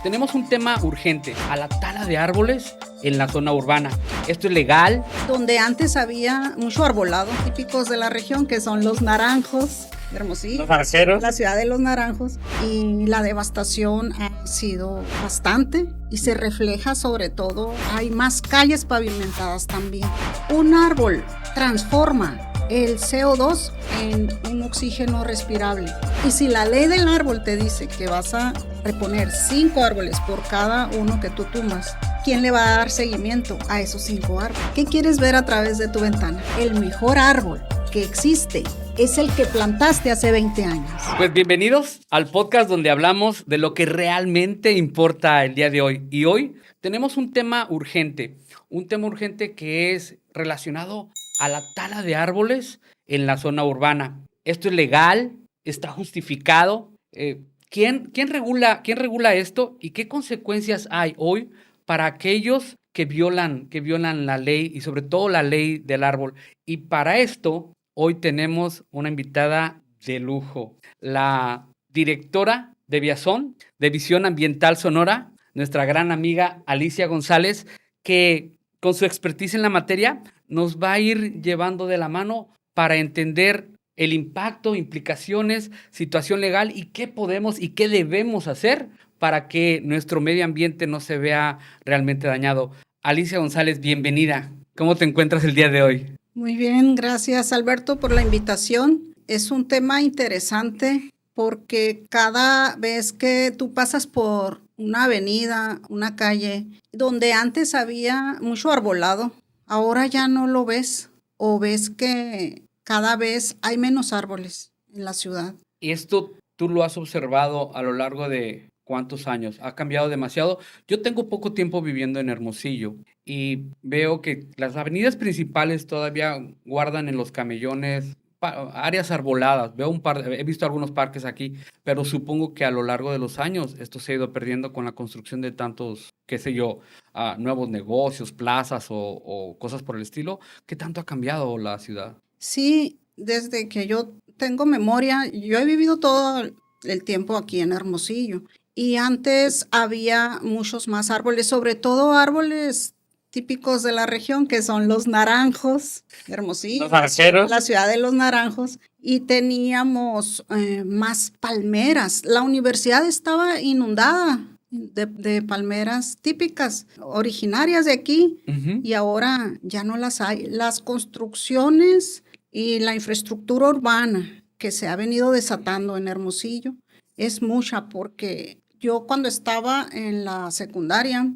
Tenemos un tema urgente, a la tala de árboles en la zona urbana. ¿Esto es legal? Donde antes había mucho arbolado, típicos de la región, que son los naranjos, Hermosillo, Los arceros. la ciudad de los naranjos, y la devastación ha sido bastante y se refleja sobre todo, hay más calles pavimentadas también. Un árbol transforma el CO2 en un oxígeno respirable. Y si la ley del árbol te dice que vas a reponer 5 árboles por cada uno que tú tumbas, ¿quién le va a dar seguimiento a esos 5 árboles? ¿Qué quieres ver a través de tu ventana? El mejor árbol que existe es el que plantaste hace 20 años. Pues bienvenidos al podcast donde hablamos de lo que realmente importa el día de hoy. Y hoy tenemos un tema urgente que es relacionado a la tala de árboles en la zona urbana. ¿Esto es legal? ¿Está justificado? ¿Quién regula esto? ¿Y qué consecuencias hay hoy para aquellos que violan la ley y sobre todo la ley del árbol? Y para esto, hoy tenemos una invitada de lujo, la directora de Viazón, de Visión Ambiental Sonora, nuestra gran amiga Alicia González, que con su expertise en la materia nos va a ir llevando de la mano para entender el impacto, implicaciones, situación legal y qué podemos y qué debemos hacer para que nuestro medio ambiente no se vea realmente dañado. Alicia González, bienvenida. ¿Cómo te encuentras el día de hoy? Muy bien, gracias Alberto por la invitación. Es un tema interesante porque cada vez que tú pasas por una avenida, una calle, donde antes había mucho arbolado, ahora ya no lo ves o ves que cada vez hay menos árboles en la ciudad. ¿Y esto tú lo has observado a lo largo de cuántos años? ¿Ha cambiado demasiado? Yo tengo poco tiempo viviendo en Hermosillo y veo que las avenidas principales todavía guardan en los camellones áreas arboladas. He visto algunos parques aquí, pero supongo que a lo largo de los años esto se ha ido perdiendo con la construcción de tantos, qué sé yo, nuevos negocios, plazas o cosas por el estilo. ¿Qué tanto ha cambiado la ciudad? Sí, desde que yo tengo memoria, yo he vivido todo el tiempo aquí en Hermosillo y antes había muchos más árboles, sobre todo árboles típicos de la región, que son los naranjos, Hermosillo, Los arceros. la ciudad de los naranjos, y teníamos más palmeras. La universidad estaba inundada de palmeras típicas, originarias de aquí, y ahora ya no las hay. Las construcciones y la infraestructura urbana que se ha venido desatando en Hermosillo es mucha, porque yo cuando estaba en la secundaria,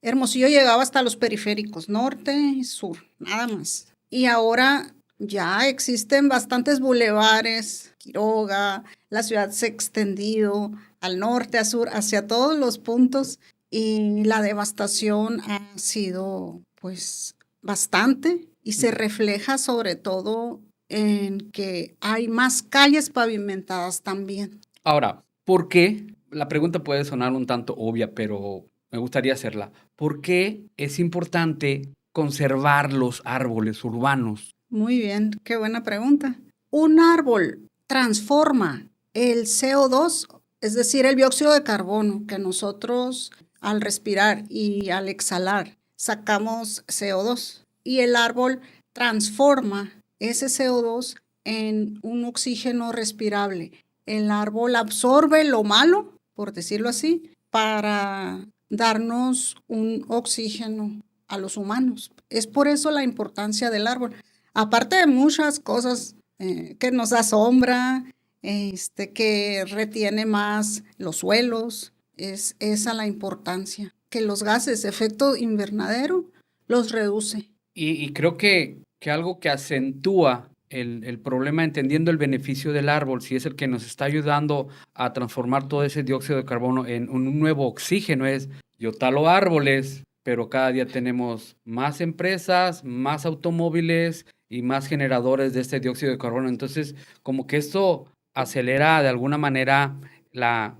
Hermosillo llegaba hasta los periféricos, norte y sur, nada más. Y ahora ya existen bastantes bulevares, Quiroga, la ciudad se ha extendido al norte, al sur, hacia todos los puntos, y la devastación ha sido pues bastante y se refleja sobre todo en que hay más calles pavimentadas también. Ahora, ¿por qué? La pregunta puede sonar un tanto obvia, pero me gustaría hacerla. ¿Por qué es importante conservar los árboles urbanos? Muy bien, qué buena pregunta. Un árbol transforma el CO2, es decir, el dióxido de carbono que nosotros al respirar y al exhalar sacamos CO2, y el árbol transforma ese CO2 en un oxígeno respirable. El árbol absorbe lo malo, por decirlo así, para darnos un oxígeno a los humanos. Es por eso la importancia del árbol. Aparte de muchas cosas que nos da sombra, que retiene más los suelos, es esa la importancia, que los gases de efecto invernadero los reduce. Y creo que algo que acentúa el problema, entendiendo el beneficio del árbol, si es el que nos está ayudando a transformar todo ese dióxido de carbono en un nuevo oxígeno, es yo talo árboles, pero cada día tenemos más empresas, más automóviles y más generadores de este dióxido de carbono. Entonces, como que esto acelera de alguna manera la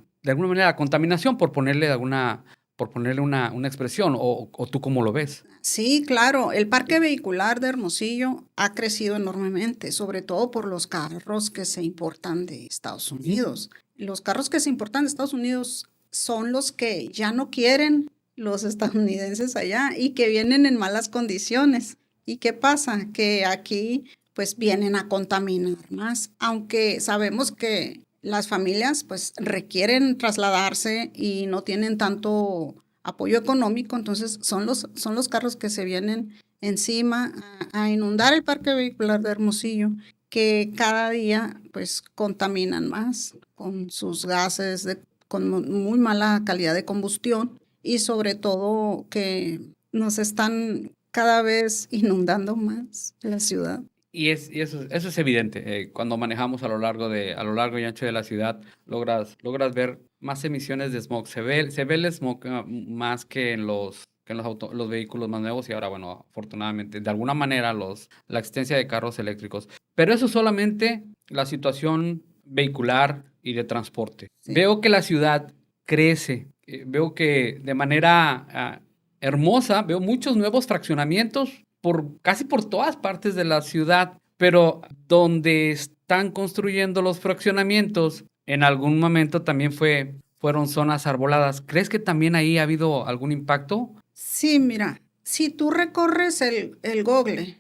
contaminación, por ponerle una expresión, o tú cómo lo ves. Sí, claro, el parque vehicular de Hermosillo ha crecido enormemente, sobre todo por los carros que se importan de Estados Unidos. Los carros que se importan de Estados Unidos son los que ya no quieren los estadounidenses allá y que vienen en malas condiciones. ¿Y qué pasa? Que aquí pues vienen a contaminar más, aunque sabemos que las familias pues requieren trasladarse y no tienen tanto apoyo económico, entonces son los carros que se vienen encima a inundar el parque vehicular de Hermosillo, que cada día pues contaminan más con sus gases, con muy mala calidad de combustión y sobre todo que nos están cada vez inundando más la ciudad. Y eso es evidente. Cuando manejamos a lo largo y ancho de la ciudad, logras ver más emisiones de smog. Se ve el smog más que en los vehículos más nuevos y ahora, bueno, afortunadamente, de alguna manera, la existencia de carros eléctricos. Pero eso es solamente la situación vehicular y de transporte. Sí. Veo que la ciudad crece. Veo que de manera hermosa, veo muchos nuevos fraccionamientos casi por todas partes de la ciudad, pero donde están construyendo los fraccionamientos, en algún momento también fueron zonas arboladas. ¿Crees que también ahí ha habido algún impacto? Sí, mira, si tú recorres el Google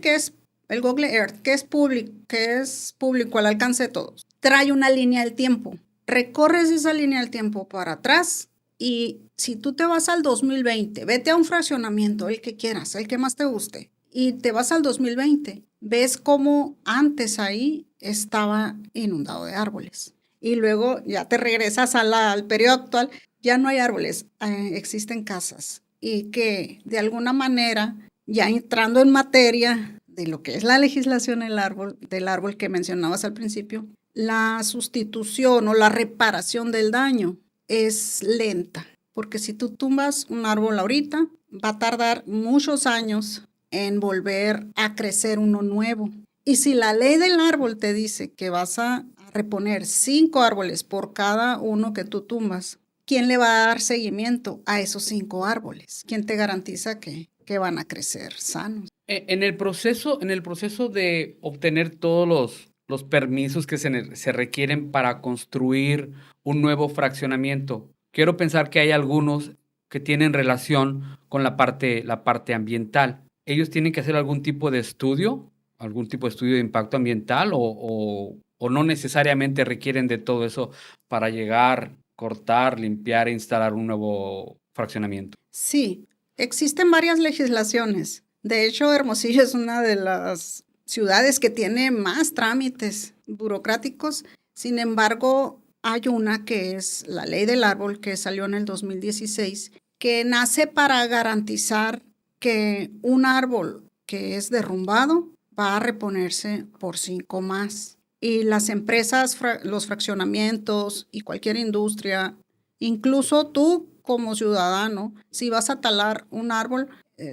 que es el Google Earth, que es público al alcance de todos, trae una línea del tiempo. Recorres esa línea del tiempo para atrás y si tú te vas al 2020, vete a un fraccionamiento, el que quieras, el que más te guste, y te vas al 2020, ves cómo antes ahí estaba inundado de árboles. Y luego ya te regresas al periodo actual, ya no hay árboles, existen casas. Y que de alguna manera, ya entrando en materia de lo que es la legislación del árbol que mencionabas al principio, la sustitución o la reparación del daño es lenta, porque si tú tumbas un árbol ahorita, va a tardar muchos años en volver a crecer uno nuevo. Y si la ley del árbol te dice que vas a reponer 5 árboles por cada uno que tú tumbas, ¿quién le va a dar seguimiento a esos 5 árboles? ¿Quién te garantiza que van a crecer sanos? En el proceso de obtener todos los permisos que se requieren para construir un nuevo fraccionamiento, quiero pensar que hay algunos que tienen relación con la parte ambiental. ¿Ellos tienen que hacer algún tipo de estudio de impacto ambiental o no necesariamente requieren de todo eso para llegar, cortar, limpiar e instalar un nuevo fraccionamiento? Sí, existen varias legislaciones. De hecho, Hermosillo es una de las ciudades que tiene más trámites burocráticos. Sin embargo, hay una que es la Ley del Árbol, que salió en el 2016, que nace para garantizar que un árbol que es derrumbado va a reponerse por 5 más. Y las empresas, los fraccionamientos y cualquier industria, incluso tú como ciudadano, si vas a talar un árbol,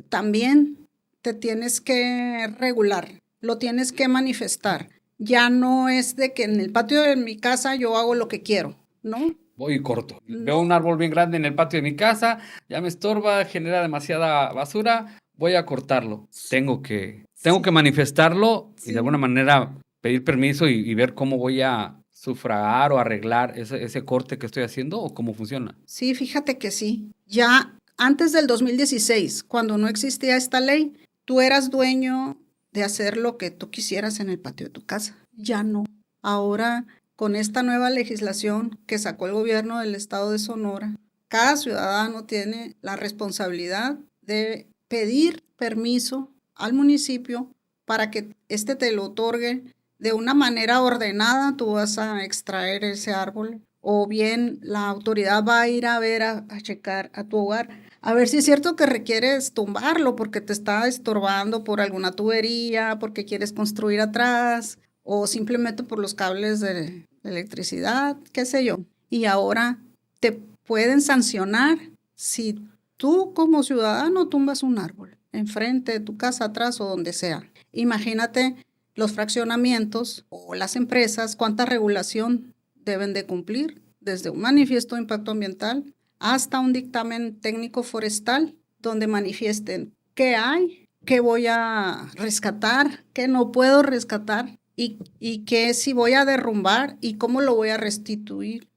también te tienes que regular, lo tienes que manifestar. Ya no es de que en el patio de mi casa yo hago lo que quiero, ¿no? Voy y corto. No. Veo un árbol bien grande en el patio de mi casa, ya me estorba, genera demasiada basura, voy a cortarlo. Tengo que manifestarlo y de alguna manera pedir permiso y ver cómo voy a sufragar o arreglar ese corte que estoy haciendo o cómo funciona. Sí, fíjate que sí. Ya antes del 2016, cuando no existía esta ley, tú eras dueño de hacer lo que tú quisieras en el patio de tu casa. Ya no. Ahora, con esta nueva legislación que sacó el gobierno del estado de Sonora, cada ciudadano tiene la responsabilidad de pedir permiso al municipio para que éste te lo otorgue de una manera ordenada. Tú vas a extraer ese árbol o bien la autoridad va a ir a ver, a checar a tu hogar, a ver si es cierto que requieres tumbarlo porque te está estorbando por alguna tubería, porque quieres construir atrás o simplemente por los cables de electricidad, qué sé yo. Y ahora te pueden sancionar si tú como ciudadano tumbas un árbol enfrente de tu casa, atrás o donde sea. Imagínate los fraccionamientos o las empresas, cuánta regulación deben de cumplir, desde un manifiesto de impacto ambiental hasta un dictamen técnico forestal donde manifiesten qué hay, qué voy a rescatar, qué no puedo rescatar y qué si voy a derrumbar y cómo lo voy a restituir.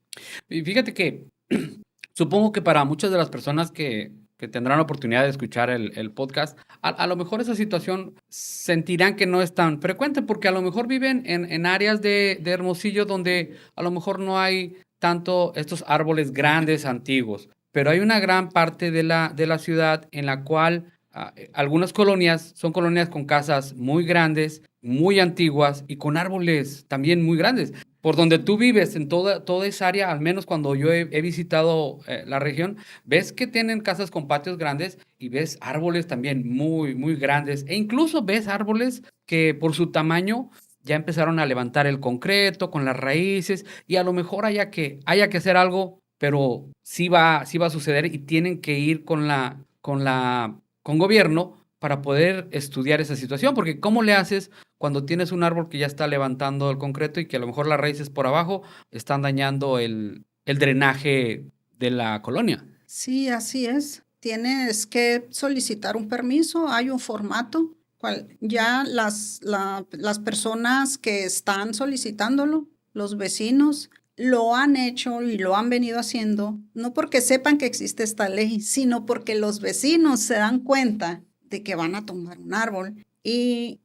Y fíjate que Supongo que para muchas de las personas que tendrán la oportunidad de escuchar el podcast, a lo mejor esa situación sentirán que no es tan frecuente porque a lo mejor viven en áreas de Hermosillo donde a lo mejor no hay tanto estos árboles grandes, antiguos, pero hay una gran parte de la ciudad en la cual algunas colonias son colonias con casas muy grandes, muy antiguas y con árboles también muy grandes. Por donde tú vives, en toda esa área, al menos cuando yo he visitado la región, ves que tienen casas con patios grandes y ves árboles también muy, muy grandes. E incluso ves árboles que por su tamaño ya empezaron a levantar el concreto con las raíces y a lo mejor haya que hacer algo, pero sí va a suceder y tienen que ir con gobierno para poder estudiar esa situación, porque ¿cómo le haces cuando tienes un árbol que ya está levantando el concreto y que a lo mejor las raíces por abajo están dañando el drenaje de la colonia? Sí, así es. Tienes que solicitar un permiso, hay un formato, cual ya las personas que están solicitándolo, los vecinos, lo han hecho y lo han venido haciendo, no porque sepan que existe esta ley, sino porque los vecinos se dan cuenta de que van a tomar un árbol y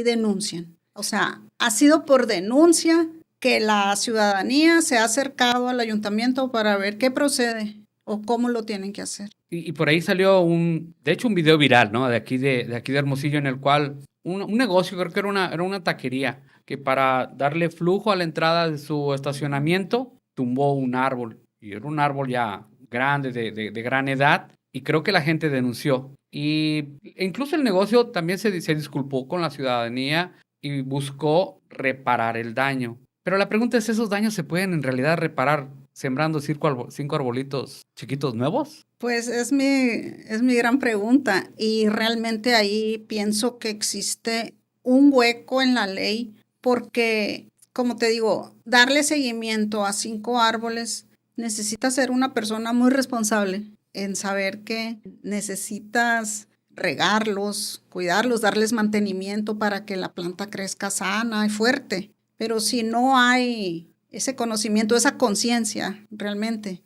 denuncian. O sea, ha sido por denuncia que la ciudadanía se ha acercado al ayuntamiento para ver qué procede o cómo lo tienen que hacer. Y por ahí salió de hecho, un video viral, ¿no? De aquí de Hermosillo, en el cual un negocio, creo que era una taquería, que para darle flujo a la entrada de su estacionamiento, tumbó un árbol. Y era un árbol ya grande, de gran edad, y creo que la gente denunció. E incluso el negocio también se disculpó con la ciudadanía y buscó reparar el daño. Pero la pregunta es, ¿esos daños se pueden en realidad reparar sembrando cinco arbolitos chiquitos nuevos? Pues es mi gran pregunta y realmente ahí pienso que existe un hueco en la ley porque, como te digo, darle seguimiento a 5 árboles necesita ser una persona muy responsable en saber que necesitas regarlos, cuidarlos, darles mantenimiento para que la planta crezca sana y fuerte. Pero si no hay ese conocimiento, esa conciencia realmente,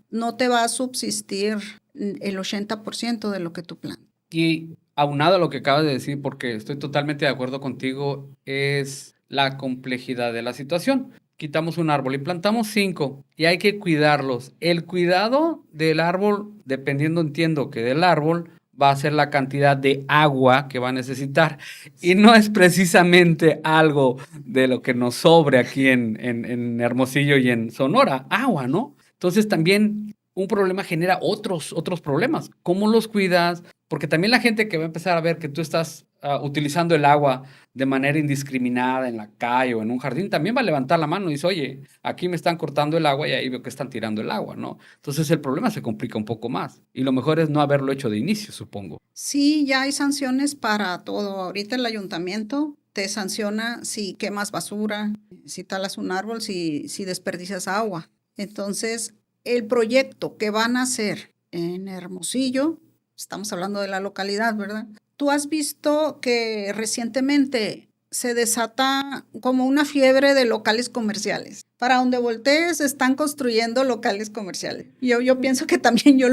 no te va a subsistir el 80% de lo que tú plantas. Y aunado a lo que acabas de decir, porque estoy totalmente de acuerdo contigo, es la complejidad de la situación. Quitamos un árbol y plantamos 5 y hay que cuidarlos. El cuidado del árbol, dependiendo, entiendo que del árbol, va a ser la cantidad de agua que va a necesitar. Y no es precisamente algo de lo que nos sobre aquí en Hermosillo y en Sonora, agua, ¿no? Entonces también un problema genera otros problemas. ¿Cómo los cuidas? Porque también la gente que va a empezar a ver que tú estás utilizando el agua de manera indiscriminada en la calle o en un jardín, también va a levantar la mano y dice, oye, aquí me están cortando el agua y ahí veo que están tirando el agua, ¿no? Entonces el problema se complica un poco más. Y lo mejor es no haberlo hecho de inicio, supongo. Sí, ya hay sanciones para todo. Ahorita el ayuntamiento te sanciona si quemas basura, si talas un árbol, si desperdicias agua. Entonces, el proyecto que van a hacer en Hermosillo, estamos hablando de la localidad, ¿verdad? Tú has visto que recientemente se desata como una fiebre de locales comerciales. Para donde voltees están construyendo locales comerciales. Yo pienso que también yo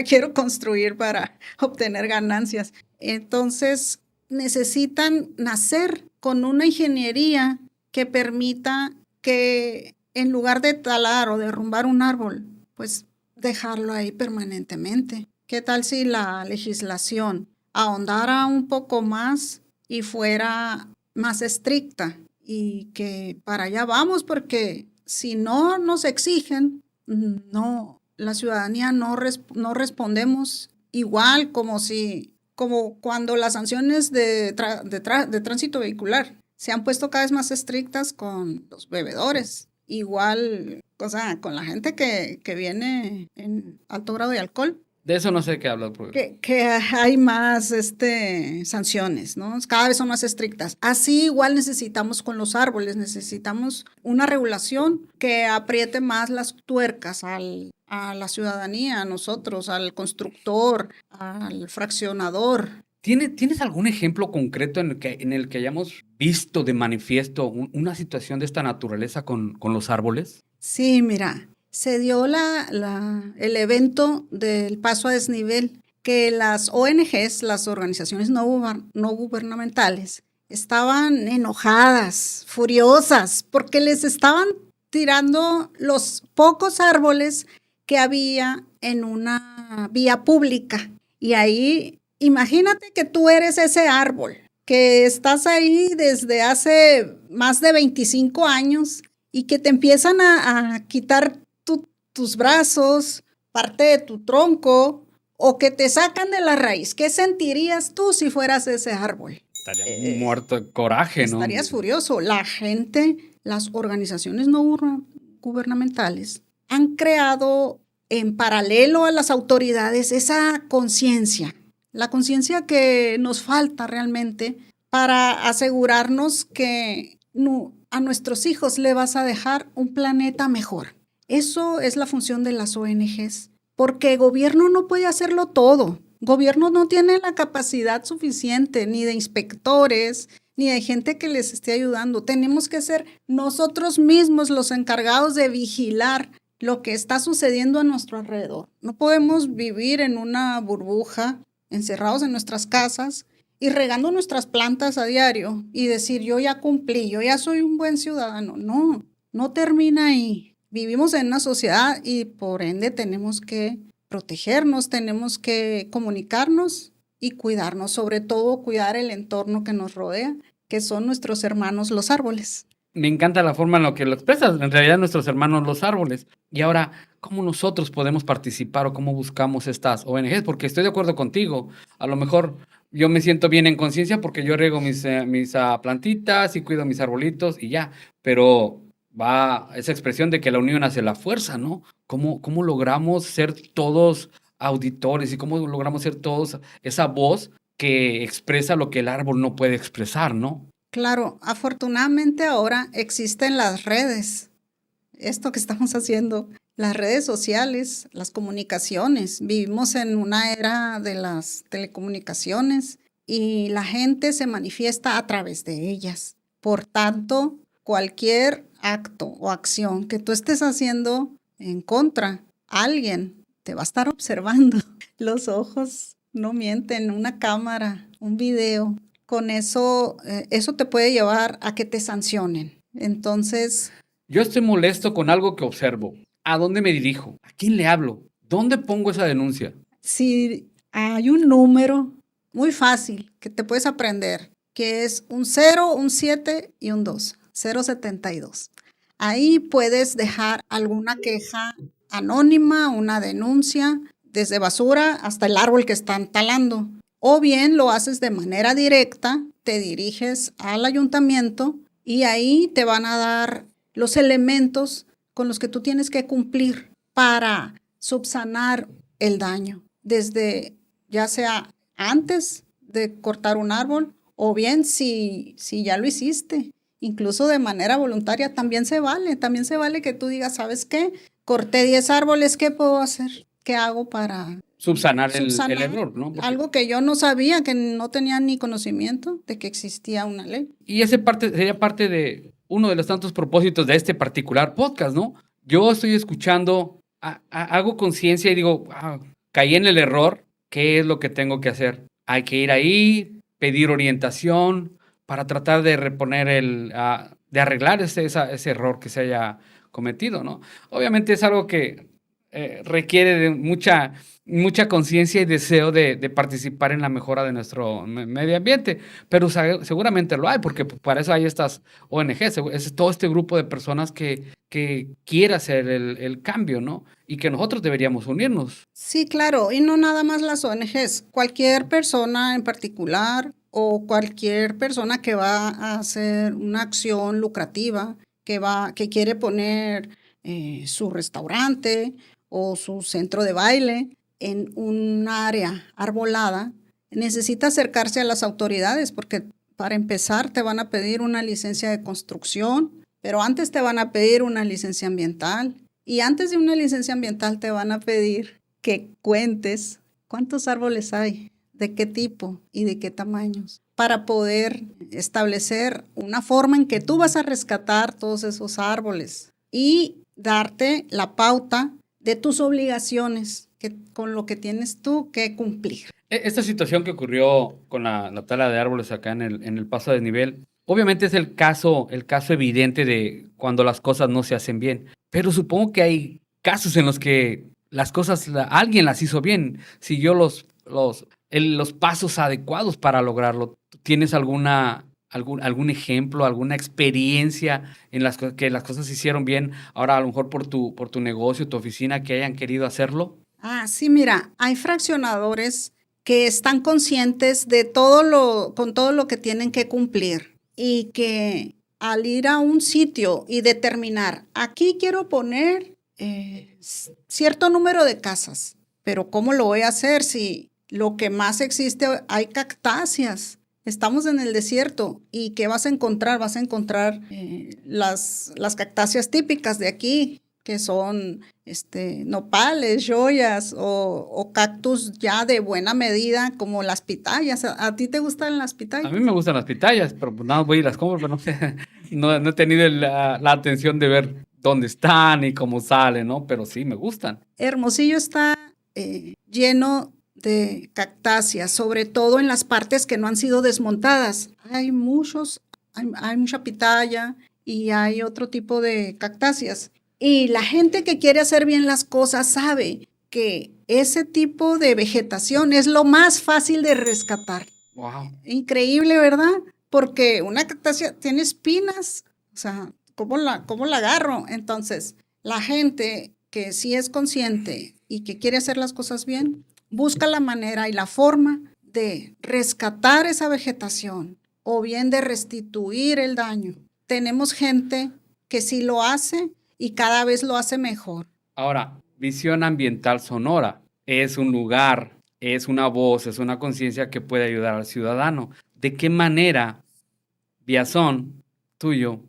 quiero construir para obtener ganancias. Entonces, necesitan nacer con una ingeniería que permita que en lugar de talar o derrumbar un árbol, pues dejarlo ahí permanentemente. ¿Qué tal si la legislación ahondara un poco más y fuera más estricta? Y que para allá vamos, porque si no nos exigen, no, la ciudadanía no respondemos igual como cuando las sanciones de tránsito vehicular se han puesto cada vez más estrictas con los bebedores. Igual, o sea, con la gente que viene en alto grado de alcohol, De eso no sé qué hablar, porque que hay más sanciones, ¿no? Cada vez son más estrictas. Así igual necesitamos con los árboles, necesitamos una regulación que apriete más las tuercas a la ciudadanía, a nosotros, al constructor, al fraccionador. ¿Tienes algún ejemplo concreto en el que hayamos visto de manifiesto una situación de esta naturaleza con los árboles? Sí, mira, se dio el evento del paso a desnivel, que las ONGs, las organizaciones no gubernamentales, estaban enojadas, furiosas, porque les estaban tirando los pocos árboles que había en una vía pública. Y ahí, imagínate que tú eres ese árbol, que estás ahí desde hace más de 25 años y que te empiezan a quitar tus brazos, parte de tu tronco, o que te sacan de la raíz. ¿Qué sentirías tú si fueras ese árbol? Estaría muerto de coraje, ¿no? Estarías furioso. La gente, las organizaciones no gubernamentales han creado en paralelo a las autoridades esa conciencia, la conciencia que nos falta realmente para asegurarnos que a nuestros hijos le vas a dejar un planeta mejor. Eso es la función de las ONGs, porque el gobierno no puede hacerlo todo. Gobierno no tiene la capacidad suficiente ni de inspectores, ni de gente que les esté ayudando. Tenemos que ser nosotros mismos los encargados de vigilar lo que está sucediendo a nuestro alrededor. No podemos vivir en una burbuja, encerrados en nuestras casas y regando nuestras plantas a diario y decir, yo ya cumplí, yo ya soy un buen ciudadano. No, no termina ahí. Vivimos en una sociedad y por ende tenemos que protegernos, tenemos que comunicarnos y cuidarnos, sobre todo cuidar el entorno que nos rodea, que son nuestros hermanos los árboles. Me encanta la forma en la que lo expresas, en realidad nuestros hermanos los árboles. Y ahora, ¿cómo nosotros podemos participar o cómo buscamos estas ONGs? Porque estoy de acuerdo contigo, a lo mejor yo me siento bien en conciencia porque yo riego mis plantitas y cuido mis arbolitos y ya, pero va esa expresión de que la unión hace la fuerza, ¿no? ¿Cómo logramos ser todos auditores y cómo logramos ser todos esa voz que expresa lo que el árbol no puede expresar, ¿no? Claro, afortunadamente ahora existen las redes, esto que estamos haciendo, las redes sociales, las comunicaciones. Vivimos en una era de las telecomunicaciones y la gente se manifiesta a través de ellas. Por tanto, cualquier acto o acción que tú estés haciendo en contra, alguien te va a estar observando. Los ojos no mienten, una cámara, un video. Con eso, eso te puede llevar a que te sancionen. Entonces, Yo estoy molesto con algo que observo. ¿A dónde me dirijo? ¿A quién le hablo? ¿Dónde pongo esa denuncia? si hay un número muy fácil que te puedes aprender, que es un 0, un 7 y un 2, 072. Ahí puedes dejar alguna queja anónima, una denuncia, desde basura hasta el árbol que están talando. O bien lo haces de manera directa, te diriges al ayuntamiento y ahí te van a dar los elementos con los que tú tienes que cumplir para subsanar el daño, desde ya sea antes de cortar un árbol o bien si ya lo hiciste, incluso de manera voluntaria también se vale que tú digas, ¿sabes qué? Corté 10 árboles, ¿qué puedo hacer? ¿Qué hago para Subsanar el subsanar error, ¿no? Porque algo que yo no sabía, que no tenía ni conocimiento de que existía una ley? y ese sería parte de uno de los tantos propósitos de este particular podcast, ¿no? Yo estoy escuchando, hago conciencia y digo, caí en el error, ¿qué es lo que tengo que hacer? Hay que ir ahí, pedir orientación para tratar de reponer de arreglar ese error que se haya cometido, ¿no? Obviamente es algo que requiere de mucha conciencia y deseo de participar en la mejora de nuestro medio ambiente, pero seguramente lo hay, porque para eso hay estas ONGs, es todo este grupo de personas que quiere hacer el cambio, ¿no? Y que nosotros deberíamos unirnos. Sí, claro, y no nada más las ONGs, cualquier persona en particular o cualquier persona que va a hacer una acción lucrativa, que quiere poner su restaurante o su centro de baile en un área arbolada, necesita acercarse a las autoridades porque para empezar te van a pedir una licencia de construcción, pero antes te van a pedir una licencia ambiental. Y antes de una licencia ambiental te van a pedir que cuentes cuántos árboles hay, de qué tipo y de qué tamaños, para poder establecer una forma en que tú vas a rescatar todos esos árboles. Y darte la pauta de tus obligaciones, con lo que tienes tú que cumplir. Esta situación que ocurrió con la tala de árboles acá en el paso a desnivel, obviamente es el caso evidente de cuando las cosas no se hacen bien. Pero supongo que hay casos en los que las cosas, alguien las hizo bien, siguió los pasos adecuados para lograrlo. ¿Tienes algún ejemplo, alguna experiencia en las que las cosas se hicieron bien, ahora a lo mejor por tu negocio, tu oficina, que hayan querido hacerlo? Sí, mira, hay fraccionadores que están conscientes de con todo lo que tienen que cumplir y que al ir a un sitio y determinar, aquí quiero poner cierto número de casas, pero ¿cómo lo voy a hacer si lo que más existe hay cactáceas? Estamos en el desierto y ¿qué vas a encontrar? Vas a encontrar las cactáceas típicas de aquí, que son nopales, joyas o cactus ya de buena medida, como las pitayas. ¿A ti te gustan las pitayas? A mí me gustan las pitayas, pero pues nada, voy y las compro, pero no sé, no he tenido la atención de ver dónde están y cómo salen, ¿no? Pero sí, me gustan. Hermosillo está lleno de cactáceas, sobre todo en las partes que no han sido desmontadas. Hay mucha pitaya y hay otro tipo de cactáceas. Y la gente que quiere hacer bien las cosas sabe que ese tipo de vegetación es lo más fácil de rescatar. Wow. Increíble, ¿verdad? Porque una cactácea tiene espinas. O sea, ¿cómo la agarro? Entonces, la gente que sí es consciente y que quiere hacer las cosas bien, busca la manera y la forma de rescatar esa vegetación o bien de restituir el daño. Tenemos gente que sí lo hace y cada vez lo hace mejor. Ahora, Visión Ambiental Sonora es un lugar, es una voz, es una conciencia que puede ayudar al ciudadano. ¿De qué manera Viazón, tuyo,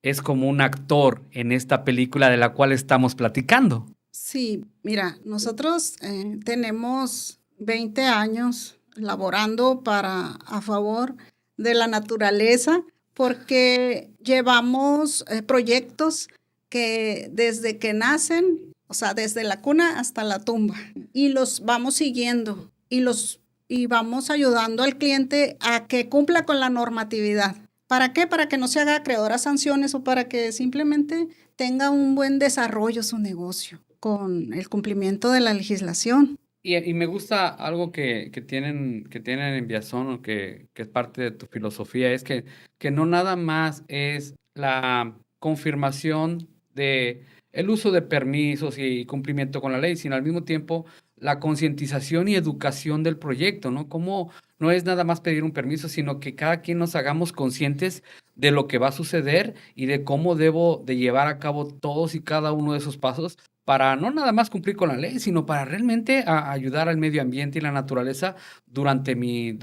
es como un actor en esta película de la cual estamos platicando? Sí, mira, nosotros tenemos 20 años laborando a favor de la naturaleza porque llevamos proyectos que desde que nacen, o sea, desde la cuna hasta la tumba, y los vamos siguiendo y vamos ayudando al cliente a que cumpla con la normatividad. ¿Para qué? Para que no se haga acreedor a sanciones o para que simplemente tenga un buen desarrollo su negocio con el cumplimiento de la legislación. Y me gusta algo que tienen en Viazón, o que es parte de tu filosofía, es que no nada más es la confirmación de el uso de permisos y cumplimiento con la ley, sino al mismo tiempo la concientización y educación del proyecto, ¿no? Como no es nada más pedir un permiso, sino que cada quien nos hagamos conscientes de lo que va a suceder y de cómo debo de llevar a cabo todos y cada uno de esos pasos para no nada más cumplir con la ley, sino para realmente ayudar al medio ambiente y la naturaleza durante mi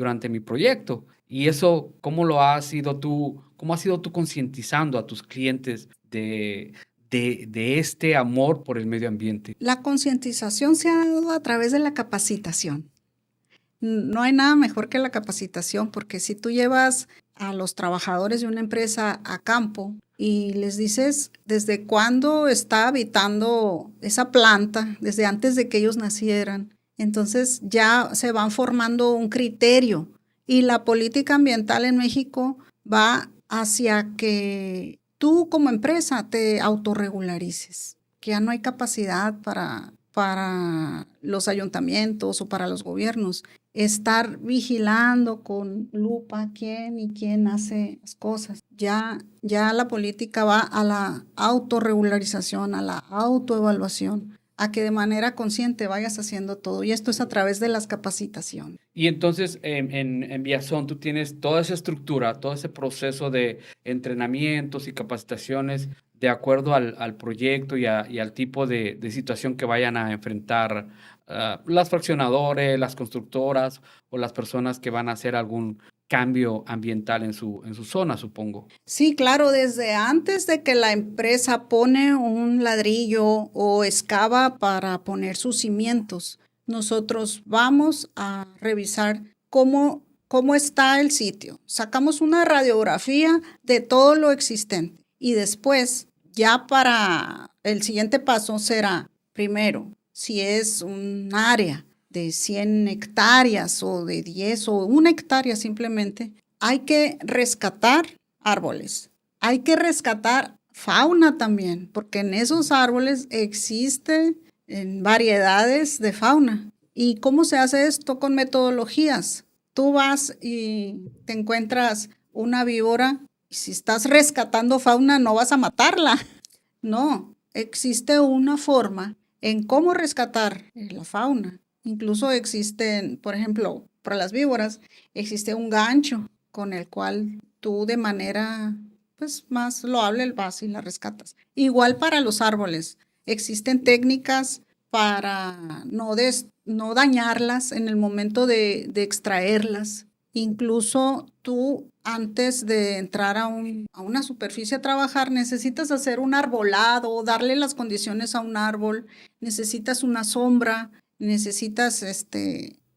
proyecto. Y eso, ¿cómo has sido tú concientizando a tus clientes de este amor por el medio ambiente? La concientización se ha dado a través de la capacitación. No hay nada mejor que la capacitación, porque si tú llevas a los trabajadores de una empresa a campo y les dices desde cuándo está habitando esa planta, desde antes de que ellos nacieran, entonces ya se van formando un criterio y la política ambiental en México va hacia que tú como empresa te autorregularices, que ya no hay capacidad para los ayuntamientos o para los gobiernos estar vigilando con lupa quién hace las cosas. Ya la política va a la autorregularización, a la autoevaluación, a que de manera consciente vayas haciendo todo. Y esto es a través de las capacitaciones. Y entonces en Viazón tú tienes toda esa estructura, todo ese proceso de entrenamientos y capacitaciones de acuerdo al proyecto y al tipo de situación que vayan a enfrentar las fraccionadores, las constructoras o las personas que van a hacer algún cambio ambiental en su zona, supongo. Sí, claro, desde antes de que la empresa pone un ladrillo o excava para poner sus cimientos, nosotros vamos a revisar cómo está el sitio. Sacamos una radiografía de todo lo existente y después, ya para el siguiente paso será, primero, si es un área de 100 hectáreas o de 10 o 1 hectárea simplemente, hay que rescatar árboles. Hay que rescatar fauna también, porque en esos árboles existen variedades de fauna. ¿Y cómo se hace esto? Con metodologías. Tú vas y te encuentras una víbora y si estás rescatando fauna no vas a matarla. No, existe una forma en cómo rescatar la fauna. Incluso existen, por ejemplo, para las víboras, existe un gancho con el cual tú de manera pues más loable vas y la rescatas. Igual para los árboles, existen técnicas para no dañarlas en el momento de extraerlas. Incluso tú, antes de entrar a una superficie a trabajar, necesitas hacer un arbolado, darle las condiciones a un árbol, necesitas una sombra, necesitas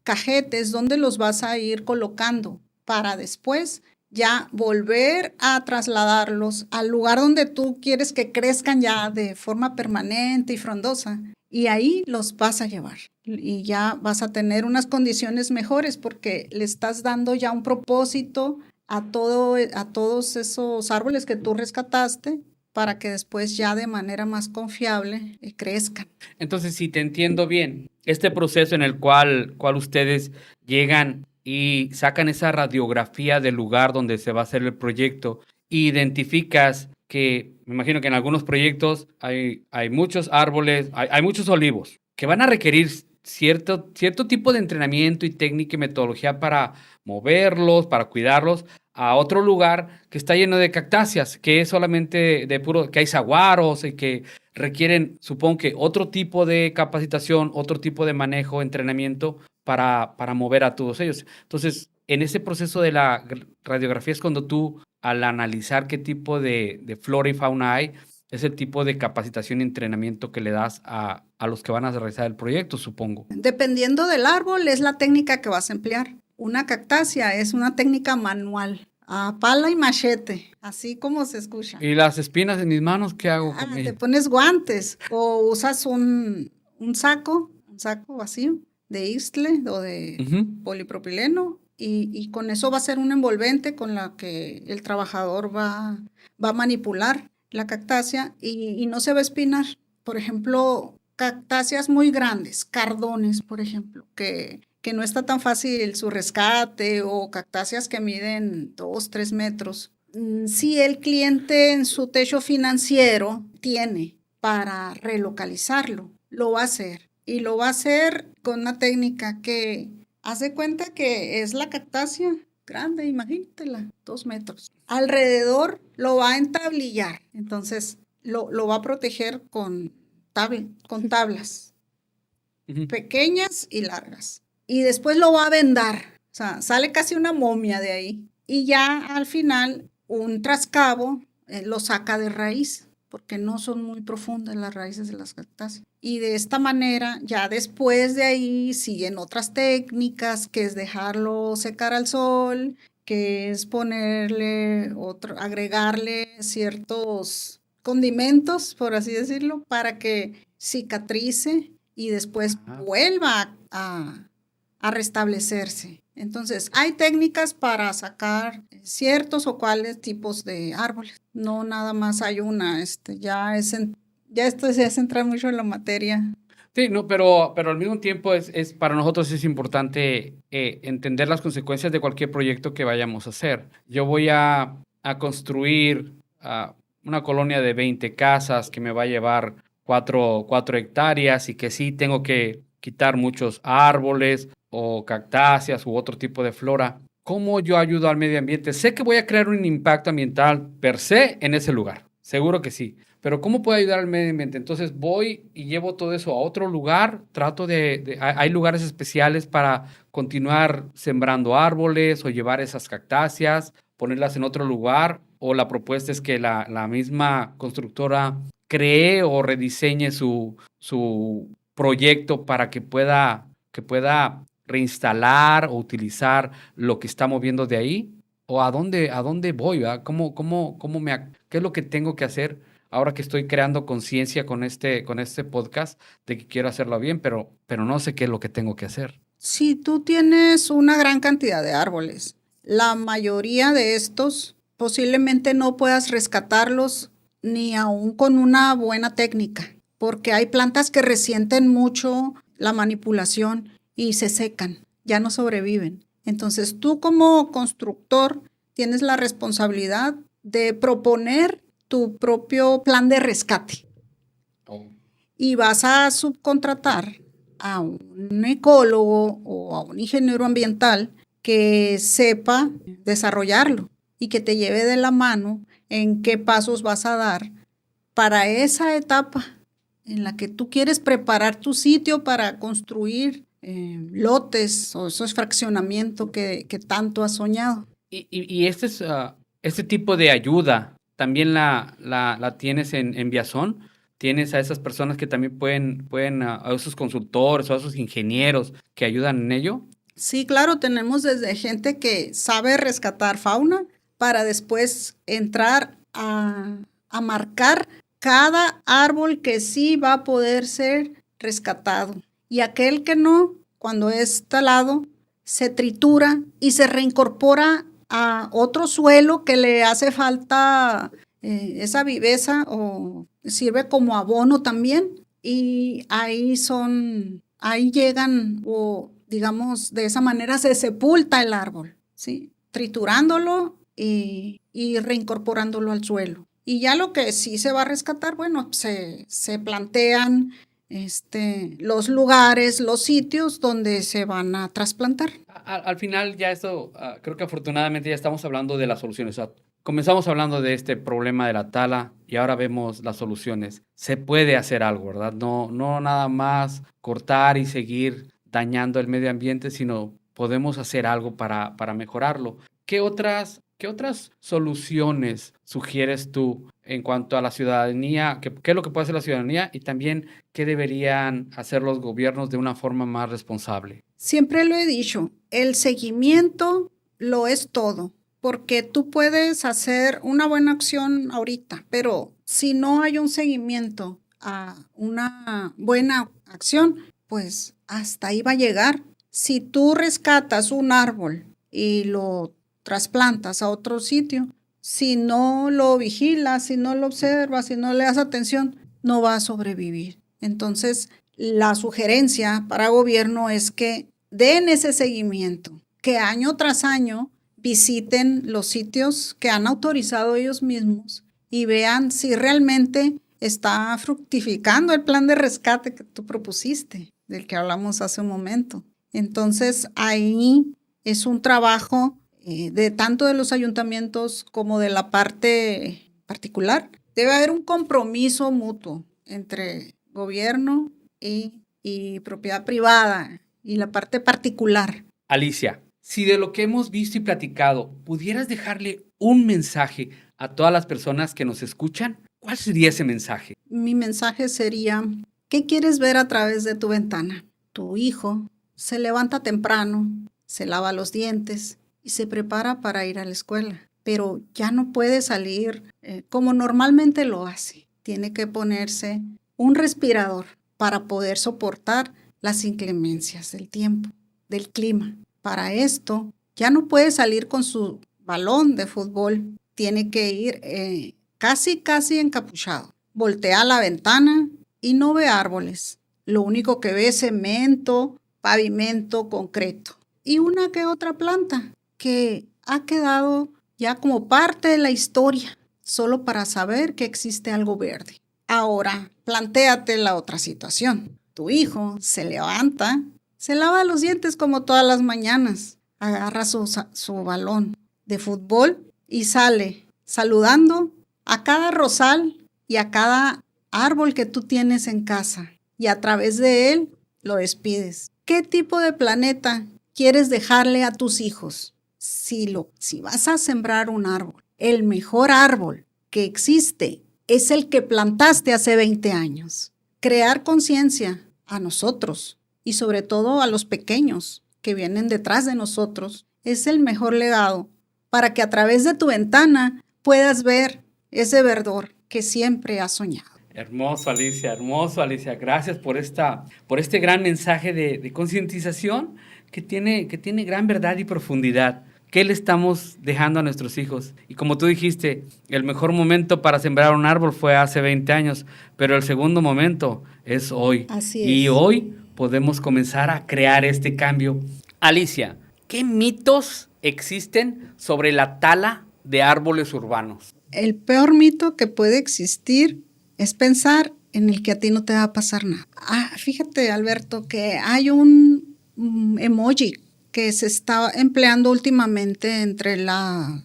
cajetes donde los vas a ir colocando para después ya volver a trasladarlos al lugar donde tú quieres que crezcan ya de forma permanente y frondosa. Y ahí los vas a llevar y ya vas a tener unas condiciones mejores porque le estás dando ya un propósito a todos esos árboles que tú rescataste para que después ya de manera más confiable crezcan. Entonces, si te entiendo bien, este proceso en el cual ustedes llegan y sacan esa radiografía del lugar donde se va a hacer el proyecto, identificas que, me imagino que en algunos proyectos hay muchos árboles, hay muchos olivos, que van a requerir cierto tipo de entrenamiento y técnica y metodología para moverlos, para cuidarlos, a otro lugar que está lleno de cactáceas, que es solamente de puro, que hay saguaros y que requieren, supongo que otro tipo de capacitación, otro tipo de manejo, entrenamiento para mover a todos ellos. Entonces, en ese proceso de la radiografía es cuando tú, al analizar qué tipo de flora y fauna hay, es el tipo de capacitación y entrenamiento que le das a los que van a realizar el proyecto, supongo. Dependiendo del árbol, es la técnica que vas a emplear. Una cactácea es una técnica manual, a pala y machete, así como se escucha. ¿Y las espinas en mis manos, qué hago con Te ellas? pones guantes o usas un saco vacío de istle o de polipropileno y con eso va a ser un envolvente con la que el trabajador va a manipular la cactácea y no se va a espinar. Por ejemplo, cactáceas muy grandes, cardones, por ejemplo, que no está tan fácil su rescate o cactáceas que miden 2, 3 metros. Si el cliente en su techo financiero tiene para relocalizarlo, lo va a hacer. Y lo va a hacer con una técnica que hace cuenta que es la cactácea grande, imagínatela, 2 metros. Alrededor lo va a entablillar, entonces lo va a proteger con tablas pequeñas y largas. Y después lo va a vendar, o sea, sale casi una momia de ahí. Y ya al final un trascabo lo saca de raíz, porque no son muy profundas las raíces de las cactáceas. Y de esta manera, ya después de ahí siguen otras técnicas, que es dejarlo secar al sol, que es agregarle ciertos condimentos, por así decirlo, para que cicatrice y después vuelva a restablecerse. Entonces, hay técnicas para sacar ciertos o cuáles tipos de árboles. No nada más hay una, ya esto se hace entrar mucho en la materia. Sí, no, pero al mismo tiempo para nosotros es importante entender las consecuencias de cualquier proyecto que vayamos a hacer. Yo voy a construir una colonia de 20 casas que me va a llevar 4 hectáreas y que sí tengo que quitar muchos árboles o cactáceas u otro tipo de flora. ¿Cómo yo ayudo al medio ambiente? Sé que voy a crear un impacto ambiental per se en ese lugar, seguro que sí. Pero ¿cómo puedo ayudar al medio ambiente? Entonces voy y llevo todo eso a otro lugar, hay lugares especiales para continuar sembrando árboles o llevar esas cactáceas, ponerlas en otro lugar, o la propuesta es que la misma constructora cree o rediseñe su proyecto para que pueda reinstalar o utilizar lo que está moviendo de ahí, o a dónde voy, ¿verdad? ¿Qué es lo que tengo que hacer ahora que estoy creando conciencia con este podcast de que quiero hacerlo bien, pero no sé qué es lo que tengo que hacer. Si tú tienes una gran cantidad de árboles, la mayoría de estos posiblemente no puedas rescatarlos ni aún con una buena técnica, porque hay plantas que resienten mucho la manipulación y se secan, ya no sobreviven. Entonces tú como constructor tienes la responsabilidad de proponer tu propio plan de rescate y vas a subcontratar a un ecólogo o a un ingeniero ambiental que sepa desarrollarlo y que te lleve de la mano en qué pasos vas a dar para esa etapa en la que tú quieres preparar tu sitio para construir lotes o esos fraccionamientos que tanto has soñado. Y este tipo de ayuda también la tienes en Viazón. Tienes a esas personas que también pueden a esos consultores o a esos ingenieros que ayudan en ello. Sí, claro, tenemos desde gente que sabe rescatar fauna para después entrar a marcar cada árbol que sí va a poder ser rescatado. Y aquel que no, cuando es talado, se tritura y se reincorpora a otro suelo que le hace falta esa viveza o sirve como abono también. Y ahí llegan o digamos de esa manera se sepulta el árbol, ¿sí? Triturándolo y reincorporándolo al suelo. Y ya lo que sí se va a rescatar, bueno, se plantean los lugares, los sitios donde se van a trasplantar. Al final ya esto, creo que afortunadamente ya estamos hablando de las soluciones. O sea, comenzamos hablando de este problema de la tala y ahora vemos las soluciones. Se puede hacer algo, ¿verdad? No nada más cortar y seguir dañando el medio ambiente, sino podemos hacer algo para mejorarlo. ¿Qué otras soluciones sugieres tú en cuanto a la ciudadanía? ¿Qué es lo que puede hacer la ciudadanía? Y también, ¿qué deberían hacer los gobiernos de una forma más responsable? Siempre lo he dicho, el seguimiento lo es todo, porque tú puedes hacer una buena acción ahorita, pero si no hay un seguimiento a una buena acción, pues hasta ahí va a llegar. Si tú rescatas un árbol y lo trasplantas a otro sitio, si no lo vigilas, si no lo observas, si no le das atención, no va a sobrevivir. Entonces, la sugerencia para gobierno es que den ese seguimiento, que año tras año visiten los sitios que han autorizado ellos mismos y vean si realmente está fructificando el plan de rescate que tú propusiste, del que hablamos hace un momento. Entonces, ahí es un trabajo de tanto de los ayuntamientos como de la parte particular. Debe haber un compromiso mutuo entre gobierno y propiedad privada y la parte particular. Alicia, si de lo que hemos visto y platicado pudieras dejarle un mensaje a todas las personas que nos escuchan, ¿cuál sería ese mensaje? Mi mensaje sería, ¿qué quieres ver a través de tu ventana? Tu hijo se levanta temprano, se lava los dientes y se prepara para ir a la escuela, pero ya no puede salir como normalmente lo hace. Tiene que ponerse un respirador para poder soportar las inclemencias del tiempo, del clima. Para esto, ya no puede salir con su balón de fútbol, tiene que ir casi encapuchado. Voltea a la ventana y no ve árboles. Lo único que ve es cemento, pavimento, concreto y una que otra planta que ha quedado ya como parte de la historia, solo para saber que existe algo verde. Ahora, plantéate la otra situación. Tu hijo se levanta, se lava los dientes como todas las mañanas, agarra su balón de fútbol y sale saludando a cada rosal y a cada árbol que tú tienes en casa y a través de él lo despides. ¿Qué tipo de planeta quieres dejarle a tus hijos? Si vas a sembrar un árbol, el mejor árbol que existe es el que plantaste hace 20 años. Crear conciencia a nosotros y sobre todo a los pequeños que vienen detrás de nosotros es el mejor legado para que a través de tu ventana puedas ver ese verdor que siempre has soñado. Hermoso, Alicia, hermoso, Alicia. Gracias por este gran mensaje de concientización que tiene gran verdad y profundidad. ¿Qué le estamos dejando a nuestros hijos? Y como tú dijiste, el mejor momento para sembrar un árbol fue hace 20 años, pero el segundo momento es hoy. Así es. Y hoy podemos comenzar a crear este cambio. Alicia, ¿qué mitos existen sobre la tala de árboles urbanos? El peor mito que puede existir es pensar en el que a ti no te va a pasar nada. Fíjate, Alberto, que hay un emoji que se está empleando últimamente entre la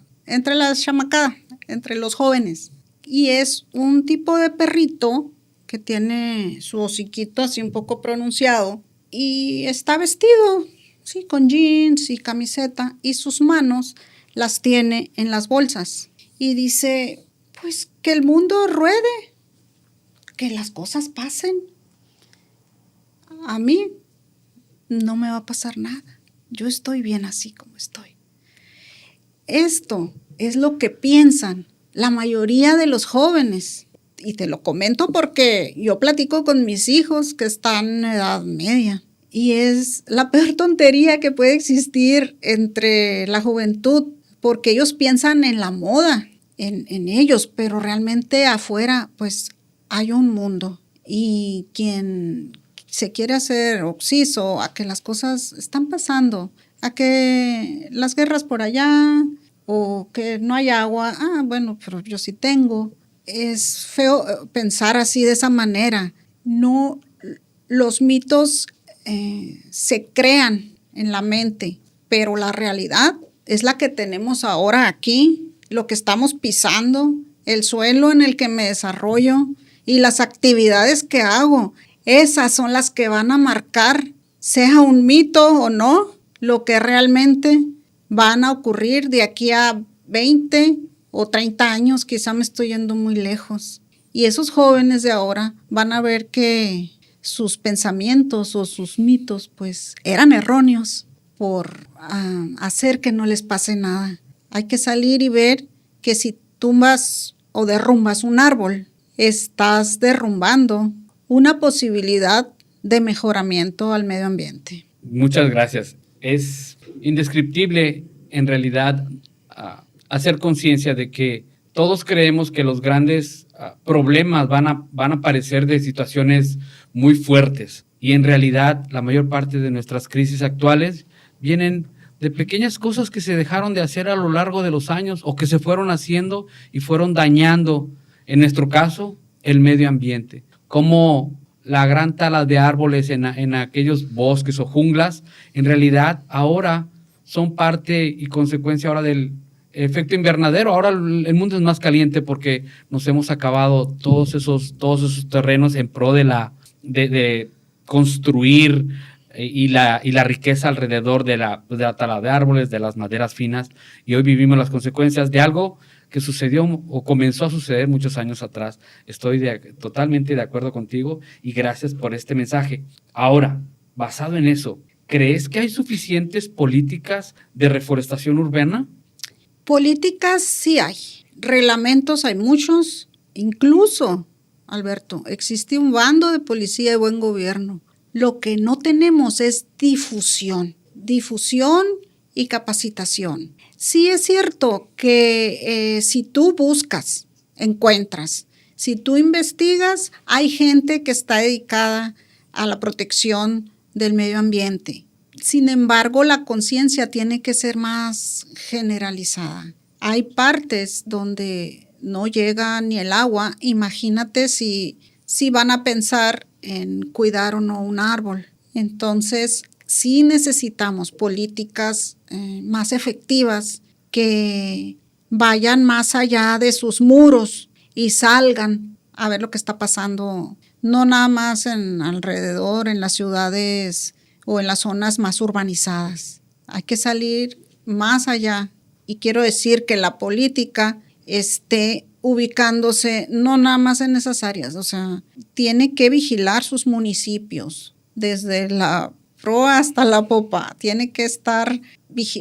chamacada, entre los jóvenes. Y es un tipo de perrito que tiene su hociquito así un poco pronunciado y está vestido, sí, con jeans y camiseta, y sus manos las tiene en las bolsas. Y dice, pues que el mundo ruede, que las cosas pasen. A mí no me va a pasar nada. Yo estoy bien así como estoy. Esto es lo que piensan la mayoría de los jóvenes. Y te lo comento porque yo platico con mis hijos que están en edad media. Y es la peor tontería que puede existir entre la juventud, porque ellos piensan en la moda, en ellos, pero realmente afuera pues hay un mundo. Y quien se quiere hacer oxiso a que las cosas están pasando, a que las guerras por allá o que no hay agua, bueno, pero yo sí tengo. Es feo pensar así de esa manera. No, los mitos se crean en la mente, pero la realidad es la que tenemos ahora aquí, lo que estamos pisando, el suelo en el que me desarrollo y las actividades que hago. Esas son las que van a marcar, sea un mito o no, lo que realmente van a ocurrir de aquí a 20 o 30 años, quizá me estoy yendo muy lejos. Y esos jóvenes de ahora van a ver que sus pensamientos o sus mitos pues eran erróneos por hacer que no les pase nada. Hay que salir y ver que si tumbas o derrumbas un árbol, estás derrumbando una posibilidad de mejoramiento al medio ambiente. Muchas gracias. Es indescriptible en realidad hacer conciencia de que todos creemos que los grandes problemas van a aparecer de situaciones muy fuertes y en realidad la mayor parte de nuestras crisis actuales vienen de pequeñas cosas que se dejaron de hacer a lo largo de los años o que se fueron haciendo y fueron dañando, en nuestro caso, el medio ambiente. Como la gran tala de árboles en aquellos bosques o junglas, en realidad ahora son parte y consecuencia ahora del efecto invernadero. Ahora el mundo es más caliente porque nos hemos acabado todos esos terrenos en pro de construir y la riqueza alrededor de la tala de árboles, de las maderas finas, y hoy vivimos las consecuencias de algo que sucedió o comenzó a suceder muchos años atrás. Estoy totalmente de acuerdo contigo y gracias por este mensaje. Ahora, basado en eso, ¿crees que hay suficientes políticas de reforestación urbana? Políticas sí hay, reglamentos hay muchos, incluso, Alberto, existe un bando de policía de buen gobierno. Lo que no tenemos es difusión y capacitación. Sí es cierto que si tú buscas, encuentras. Si tú investigas, hay gente que está dedicada a la protección del medio ambiente. Sin embargo, la conciencia tiene que ser más generalizada. Hay partes donde no llega ni el agua. Imagínate si van a pensar en cuidar o no un árbol. Entonces, sí necesitamos políticas más efectivas que vayan más allá de sus muros y salgan a ver lo que está pasando, no nada más alrededor, en las ciudades o en las zonas más urbanizadas. Hay que salir más allá y quiero decir que la política esté ubicándose no nada más en esas áreas, o sea, tiene que vigilar sus municipios desde la proa hasta la popa, tiene que estar,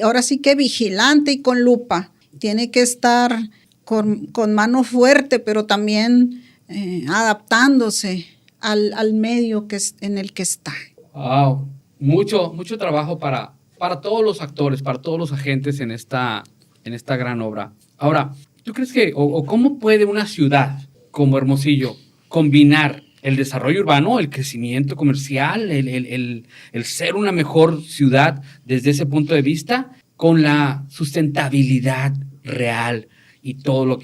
ahora sí que vigilante y con lupa, tiene que estar con mano fuerte, pero también adaptándose al medio en el que está. Wow, mucho trabajo para todos los actores, para todos los agentes en esta gran obra. Ahora, ¿tú crees que, o cómo puede una ciudad como Hermosillo combinar el desarrollo urbano, el crecimiento comercial, el ser una mejor ciudad desde ese punto de vista, con la sustentabilidad real y todo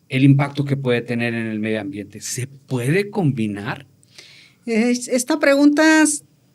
el impacto que puede tener en el medio ambiente? ¿Se puede combinar? Esta pregunta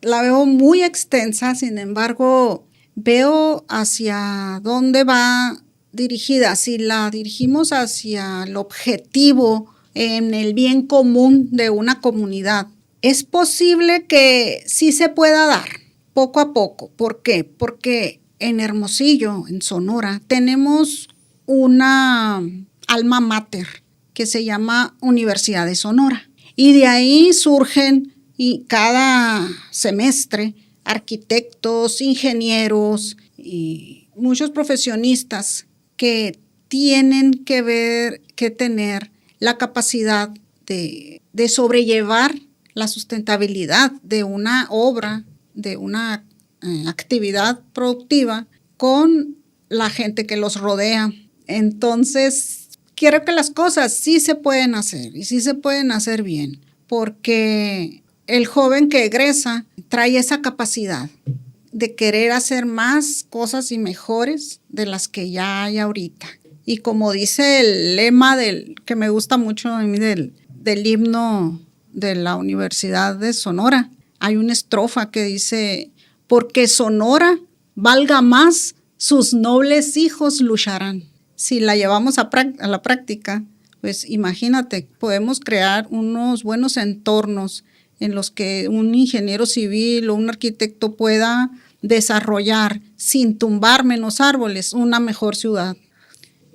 la veo muy extensa, sin embargo, veo hacia dónde va dirigida. Si la dirigimos hacia el objetivo en el bien común de una comunidad, es posible que sí se pueda dar poco a poco. ¿Por qué? Porque en Hermosillo, en Sonora, tenemos una alma mater que se llama Universidad de Sonora. Y de ahí surgen y cada semestre arquitectos, ingenieros y muchos profesionistas que tienen que tener la capacidad de sobrellevar la sustentabilidad de una obra, de una actividad productiva con la gente que los rodea. Entonces, quiero que las cosas sí se pueden hacer y sí se pueden hacer bien, porque el joven que egresa trae esa capacidad de querer hacer más cosas y mejores de las que ya hay ahorita. Y como dice el lema que me gusta mucho a mí del himno de la Universidad de Sonora, hay una estrofa que dice: porque Sonora valga más, sus nobles hijos lucharán. Si la llevamos a la práctica, pues imagínate, podemos crear unos buenos entornos en los que un ingeniero civil o un arquitecto pueda desarrollar, sin tumbar menos árboles, una mejor ciudad.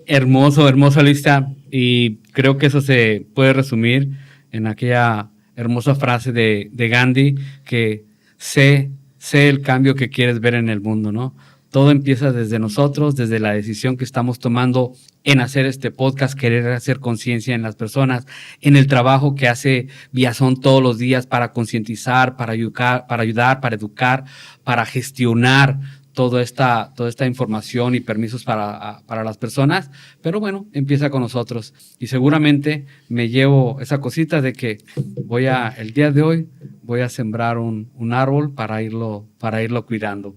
Hermoso, hermosa lista. Y creo que eso se puede resumir en aquella hermosa frase de Gandhi, que sé el cambio que quieres ver en el mundo, ¿no? Todo empieza desde nosotros, desde la decisión que estamos tomando en hacer este podcast, querer hacer conciencia en las personas, en el trabajo que hace Viazón todos los días para concientizar, para ayudar, para educar, para gestionar toda esta información y permisos para las personas. Pero bueno, empieza con nosotros. Y seguramente me llevo esa cosita de que el día de hoy voy a sembrar un árbol para irlo cuidando.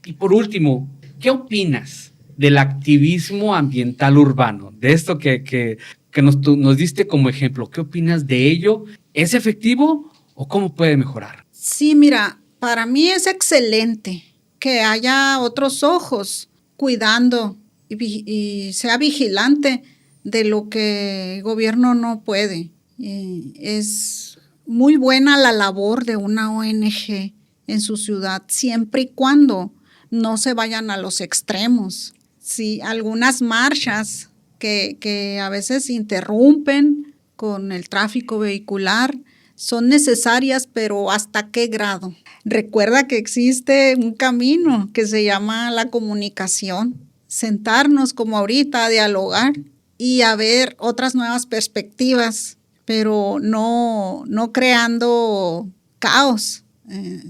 Y por último, ¿qué opinas del activismo ambiental urbano? De esto que nos diste como ejemplo. ¿Qué opinas de ello? ¿Es efectivo o cómo puede mejorar? Sí, mira, para mí es excelente que haya otros ojos cuidando y sea vigilante de lo que el gobierno no puede. Es muy buena la labor de una ONG en su ciudad, siempre y cuando no se vayan a los extremos. Sí, algunas marchas que a veces interrumpen con el tráfico vehicular son necesarias, pero ¿hasta qué grado? Recuerda que existe un camino que se llama la comunicación, sentarnos como ahorita a dialogar y a ver otras nuevas perspectivas, pero no creando caos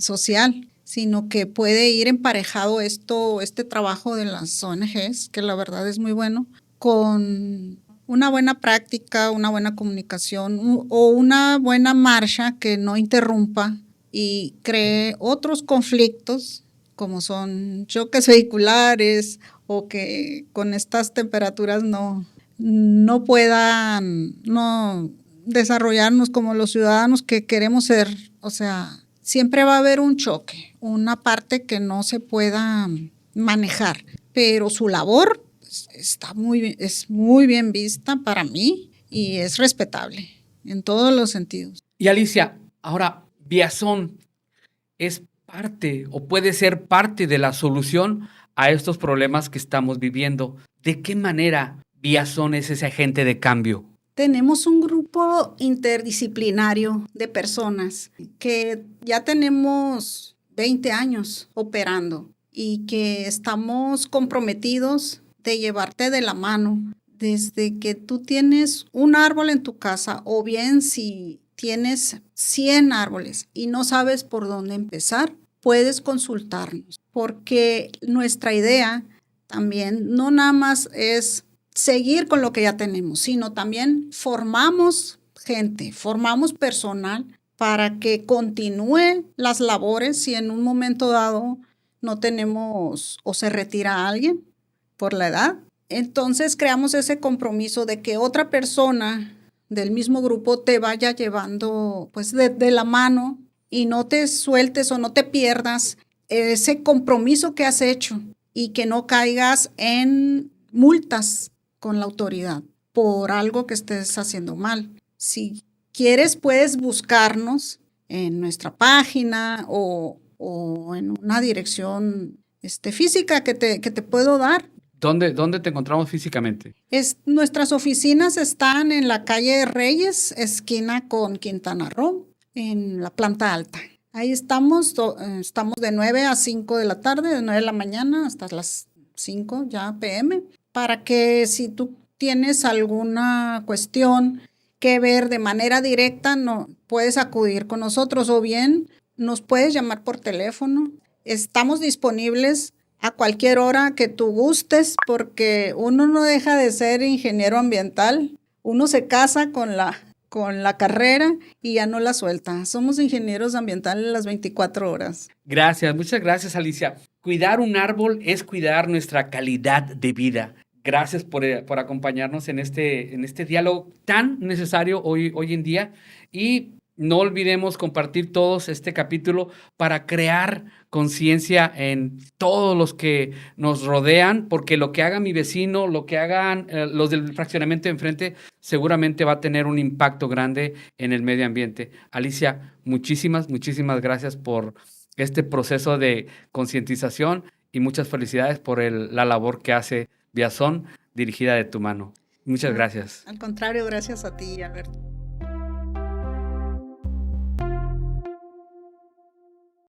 social, sino que puede ir emparejado este trabajo de las ONGs, que la verdad es muy bueno, con una buena práctica, una buena comunicación o una buena marcha que no interrumpa y cree otros conflictos, como son choques vehiculares o que con estas temperaturas no puedan desarrollarnos como los ciudadanos que queremos ser. O sea, siempre va a haber un choque, una parte que no se pueda manejar, pero su labor es muy bien vista para mí y es respetable en todos los sentidos. Y Alicia, ahora, Viazón es parte o puede ser parte de la solución a estos problemas que estamos viviendo. ¿De qué manera Viazón es ese agente de cambio? Tenemos un grupo interdisciplinario de personas que ya tenemos 20 años operando y que estamos comprometidos de llevarte de la mano desde que tú tienes un árbol en tu casa o bien si tienes 100 árboles y no sabes por dónde empezar, puedes consultarnos, porque nuestra idea también no nada más es seguir con lo que ya tenemos, sino también formamos gente, formamos personal para que continúe las labores si en un momento dado no tenemos o se retira alguien por la edad. Entonces creamos ese compromiso de que otra persona del mismo grupo te vaya llevando pues de la mano y no te sueltes o no te pierdas ese compromiso que has hecho y que no caigas en multas con la autoridad por algo que estés haciendo mal. Si quieres, puedes buscarnos en nuestra página o en una dirección física que te puedo dar. ¿Dónde te encontramos físicamente? Nuestras oficinas están en la calle Reyes, esquina con Quintana Roo, en la planta alta. Ahí estamos de 9 a 5 de la tarde, de 9 de la mañana hasta las 5 ya p.m., para que si tú tienes alguna cuestión que ver de manera directa, no puedes acudir con nosotros o bien nos puedes llamar por teléfono. Estamos disponibles a cualquier hora que tú gustes, porque uno no deja de ser ingeniero ambiental. Uno se casa con la carrera y ya no la suelta. Somos ingenieros ambientales las 24 horas. Gracias, muchas gracias, Alicia. Cuidar un árbol es cuidar nuestra calidad de vida. Gracias por acompañarnos en este diálogo tan necesario hoy en día. Y no olvidemos compartir todos este capítulo para crear conciencia en todos los que nos rodean, porque lo que haga mi vecino, lo que hagan los del fraccionamiento de enfrente, seguramente va a tener un impacto grande en el medio ambiente. Alicia, muchísimas gracias por este proceso de concientización y muchas felicidades por la labor que hace Viazón, dirigida de tu mano. Muchas gracias. Al contrario, gracias a ti, Alberto.